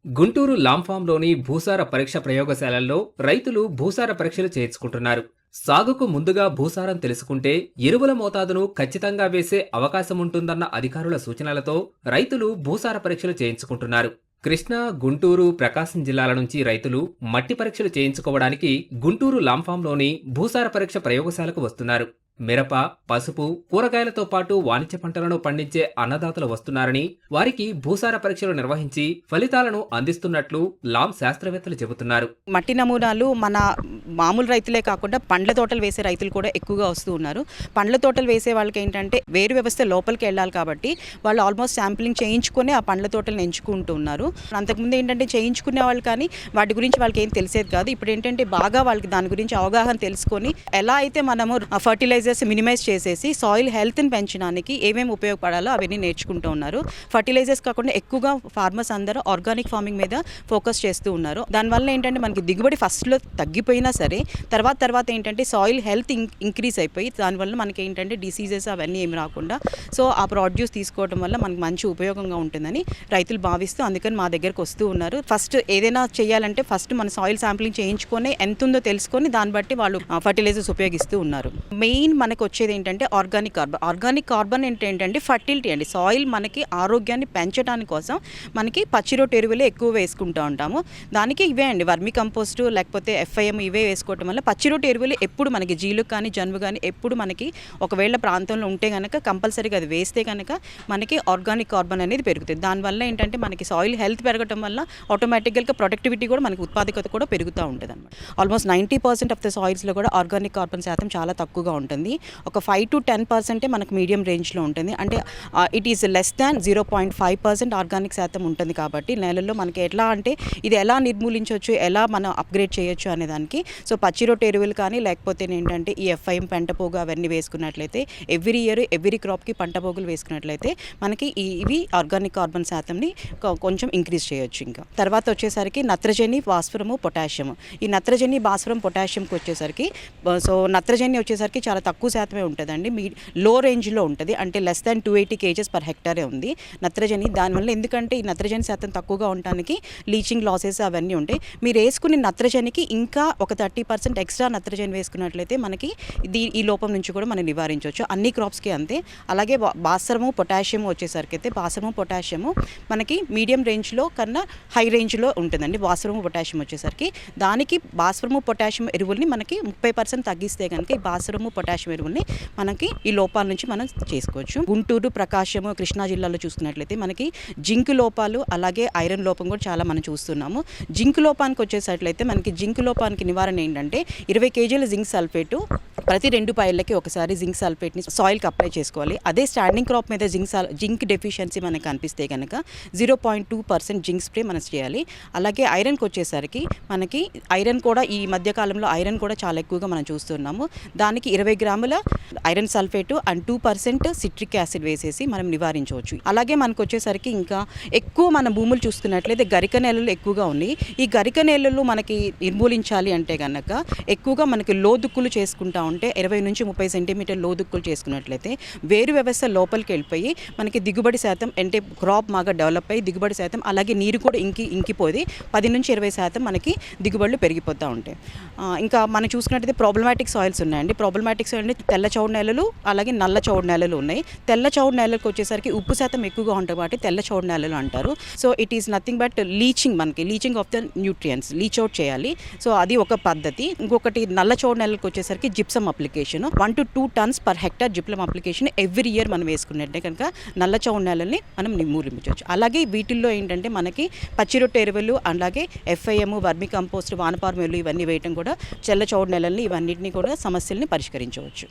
గుంటూరు లాంఫాంలోని భూసార పరీక్ష ప్రయోగశాలల్లో రైతులు భూసార పరీక్షలు చేయించుకుంటున్నారు. సాగుకు ముందుగా భూసారం తెలుసుకుంటే ఎరువుల మోతాదును ఖచ్చితంగా వేసే అవకాశముంటుందన్న అధికారుల సూచనలతో రైతులు భూసార పరీక్షలు చేయించుకుంటున్నారు. కృష్ణా, గుంటూరు, ప్రకాశం జిల్లాల నుంచి రైతులు మట్టి పరీక్షలు చేయించుకోవడానికి గుంటూరు లాంఫాంలోని భూసార పరీక్ష ప్రయోగశాలకు వస్తున్నారు. మిరప, పసుపు, కూరగాయలతో పాటు వాణిజ్య పంటలను పండించే అన్నదాతలు వస్తున్నారని, వారికి భూసార పరీక్షలు నిర్వహించి ఫలితాలను అందిస్తున్నట్లు లాం శాస్త్రవేత్తలు చెబుతున్నారు. మట్టి నమూనాలు మన మామూలు రైతులే కాకుండా పండ్ల తోటలు వేసే రైతులు కూడా ఎక్కువగా వస్తూ ఉన్నారు. పండ్ల తోటలు వేసే వాళ్ళకి ఏంటంటే వేరు వ్యవస్థ లోపలికి వెళ్ళాలి కాబట్టి వాళ్ళు ఆల్మోస్ట్ శాంప్లింగ్ చేయించుకొని ఆ పండ్ల తోటలను ఎంచుకుంటూ ఉన్నారు. అంతకుముందు ఏంటంటే చేయించుకునే వాళ్ళు కానీ వాటి గురించి వాళ్ళకి ఏం తెలిసేది కాదు. ఇప్పుడు ఏంటంటే బాగా వాళ్ళకి దాని గురించి అవగాహన తెలుసుకొని ఎలా అయితే మనము ఫర్టిలైజర్స్ మినిమైజ్ చేసేసి సాయిల్ హెల్త్ని పెంచడానికి ఏమేమి ఉపయోగపడాలో అవన్నీ నేర్చుకుంటూ ఉన్నారు. ఫర్టిలైజర్స్ కాకుండా ఎక్కువగా ఫార్మర్స్ అందరూ ఆర్గానిక్ ఫార్మింగ్ మీద ఫోకస్ చేస్తూ ఉన్నారు. దానివల్ల ఏంటంటే మనకి దిగుబడి ఫస్ట్లో తగ్గిపోయినా సరే తర్వాత ఏంటంటే సాయిల్ హెల్త్ ఇంక్రీజ్ అయిపోయి దానివల్ల మనకి ఏంటంటే డిసీజెస్ అవన్నీ ఏమి రాకుండా సో ఆ ప్రొడ్యూస్ తీసుకోవడం వల్ల మనకి మంచి ఉపయోగంగా ఉంటుందని రైతులు భావిస్తూ అందుకని మా దగ్గరకు వస్తూ ఉన్నారు. ఫస్ట్ ఏదైనా చేయాలంటే ఫస్ట్ మన సాయిల్ శాంప్లింగ్ చేయించుకొని ఎంత ఉందో తెలుసుకొని దాన్ని బట్టి వాళ్ళు ఫర్టిలైజర్స్ ఉపయోగిస్తూ ఉన్నారు. మెయిన్ మనకు వచ్చేది ఏంటంటే ఆర్గానిక్ కార్బన్ ఏంటంటే ఫర్టిలిటీ అండి. సాయిల్ మనకి ఆరోగ్యాన్ని పెంచడానికి కోసం మనకి పచ్చిరొట్టు ఎరువులే ఎక్కువ వేసుకుంటూ ఉంటాము. దానికి ఇవే అండి వర్మి కంపోస్టు లేకపోతే FIM ఇవే వేసుకోవటం వల్ల పచ్చిరొట్టు ఎరువులు ఎప్పుడు మనకి జీలుకు కానీ జనుము కానీ ఎప్పుడు మనకి ఒకవేళ ప్రాంతంలో ఉంటే కనుక కంపల్సరీగా అది వేస్తే కనుక మనకి ఆర్గానిక్ కార్బన్ అనేది పెరుగుతుంది. దానివల్ల ఏంటంటే మనకి సాయిల్ హెల్త్ పెరగడం వల్ల ఆటోమేటిక్గా ప్రొడక్టివిటీ కూడా మనకి ఉత్పాదకత కూడా పెరుగుతూ ఉంటుంది అనమాట. ఆల్మోస్ట్ 90% ఆఫ్ ద సాయిల్స్లో కూడా ఆర్గానిక్ కార్బన్ శాతం చాలా తక్కువగా ఉంటుంది. ఒక 5 to 10% మనకు మీడియం రేంజ్లో ఉంటుంది. అంటే it is less than 0.5% organic శాతం ఉంటుంది. కాబట్టి నేలల్లో మనకి ఎట్లా అంటే ఇది ఎలా నిర్మూలించవచ్చు, ఎలా మనం అప్గ్రేడ్ చేయొచ్చు అనే దానికి సో పచ్చిరొట్టు ఎరువులు కానీ లేకపోతే ఏంటంటే ఈ FIM పంటపోగు అవన్నీ వేసుకున్నట్లయితే ఎవ్రీ ఇయర్ ఎవ్రీ క్రాప్కి పంటపోగులు వేసుకున్నట్లయితే మనకి ఇవి ఆర్గానిక్ కార్బన్ శాతంని కొంచెం ఇంక్రీజ్ చేయొచ్చు. ఇంకా తర్వాత వచ్చేసరికి నత్రజని, భాస్వరము, పొటాషియం. ఈ నత్రజని, భాస్వరం, పొటాషియంకి వచ్చేసరికి సో నత్రజని వచ్చేసరికి చాలా తక్కువ శాతమే ఉంటుందండి. లో రేంజ్లో ఉంటుంది. అంటే less than 280 kgs per hectare ఉంది నత్రజని. దానివల్ల ఎందుకంటే ఈ నత్రజని శాతం తక్కువగా ఉండడానికి లీచింగ్ లాసెస్ అవన్నీ ఉంటాయి. మీరు వేసుకునే నత్రజనికి ఇంకా ఒక 30% ఎక్స్ట్రా నత్రజని వేసుకున్నట్లయితే మనకి ఈ లోపం నుంచి కూడా మనం నివారించవచ్చు. అన్ని క్రాప్స్కి అంతే. అలాగే భాస్వరము, పొటాషియం వచ్చేసరికి అయితే భాస్వరము, పొటాషియము మనకి మీడియం రేంజ్లో కన్నా హై రేంజ్లో ఉంటుందండి. భాస్వరము, పొటాషియం వచ్చేసరికి దానికి భాస్వరము, పొటాషియం ఎరువుల్ని మనకి 30% తగ్గిస్తే కనుక ఈ భాస్వరము, పొటాషియం ఎరువుల్ని మనకి ఈ లోపాల నుంచి మనం చేసుకోవచ్చు. గుంటూరు, ప్రకాశము, కృష్ణా జిల్లాలో చూసుకున్నట్లయితే మనకి జింక్ లోపాలు అలాగే ఐరన్ లోపం కూడా చాలా మనం చూస్తున్నాము. జింక్ లోపానికి వచ్చేసట్లయితే మనకి జింక్ లోపానికి నివారణ ఏంటంటే 20 kg జింక్ సల్ఫేటు ప్రతి 2 పైర్లకి ఒకసారి జింక్ సల్ఫేట్ని సాయిల్కి అప్లై చేసుకోవాలి. అదే స్టాండింగ్ క్రాప్ మీద జింక్ డెఫిషియన్సీ మనకు కనిపిస్తే కనుక 0.2% జింక్ స్ప్రే మనం చేయాలి. అలాగే ఐరన్కి వచ్చేసరికి మనకి ఐరన్ కూడా ఈ మధ్యకాలంలో ఐరన్ కూడా చాలా ఎక్కువగా మనం చూస్తున్నాము. దానికి 20 గ్రాముల iron sulphate and 2% citric acid వేసేసి మనం నివారించవచ్చు. అలాగే మనకు వచ్చేసరికి ఇంకా ఎక్కువ మన భూములు చూసుకున్నట్లయితే గరిక నేలలు ఎక్కువగా ఉన్నాయి. ఈ గరిక నేలలు మనకి నిర్మూలించాలి అంటే కనుక ఎక్కువగా మనకి లోదుక్కులు చేసుకుంటా ఉంటే 20 నుంచి 30 సెంటీమీటర్ లోదుక్కులు చేసుకున్నట్లయితే వేరు వ్యవస్థ లోపలికి వెళ్ళిపోయి మనకి దిగుబడి శాతం అంటే క్రాప్ బాగా డెవలప్ అయ్యి దిగుబడి శాతం అలాగే నీరు కూడా ఇంకిపోయి 10 నుంచి 20% మనకి దిగుబడులు పెరిగిపోతూ ఉంటాయి. ఇంకా మనం చూసుకున్నట్లయితే ప్రాబ్లమాటిక్ సాయిల్స్ ఉన్నాయండి. ప్రాబ్లమాటిక్ సాయిల్ అంటే తెల్ల చౌడు నేలలు అలాగే నల్ల చౌడు నేలలు ఉన్నాయి. తెల్ల చౌడు నేలలకు వచ్చేసరికి ఉప్పు శాతం ఎక్కువగా ఉంటుంది కాబట్టి తెల్ల చౌడు నేలలు అంటారు. So it is nothing but leaching of the nutrients Leach out చేయాలి. సో అది ఒక పద్ధతి. ఇంకొకటి నల్ల చౌడు నేలలకు వచ్చేసరికి gypsum application 1 to 2 tons per hectare gypsum application every year మనం వేసుకున్నట్టే కనుక నల్ల చౌడు నేలల్ని మనం నిర్మూలించవచ్చు. అలాగే వీటిల్లో ఏంటంటే మనకి పచ్చిరొట్టు ఎరువులు అలాగే FIM, వర్మి కంపోస్ట్, వానపారం ఎరువులు ఇవన్నీ వేయటం కూడా తెల్ల చౌడు నేలల్ని ఇవన్నిటిని కూడా సమస్యల్ని పరిష్కరించవచ్చు.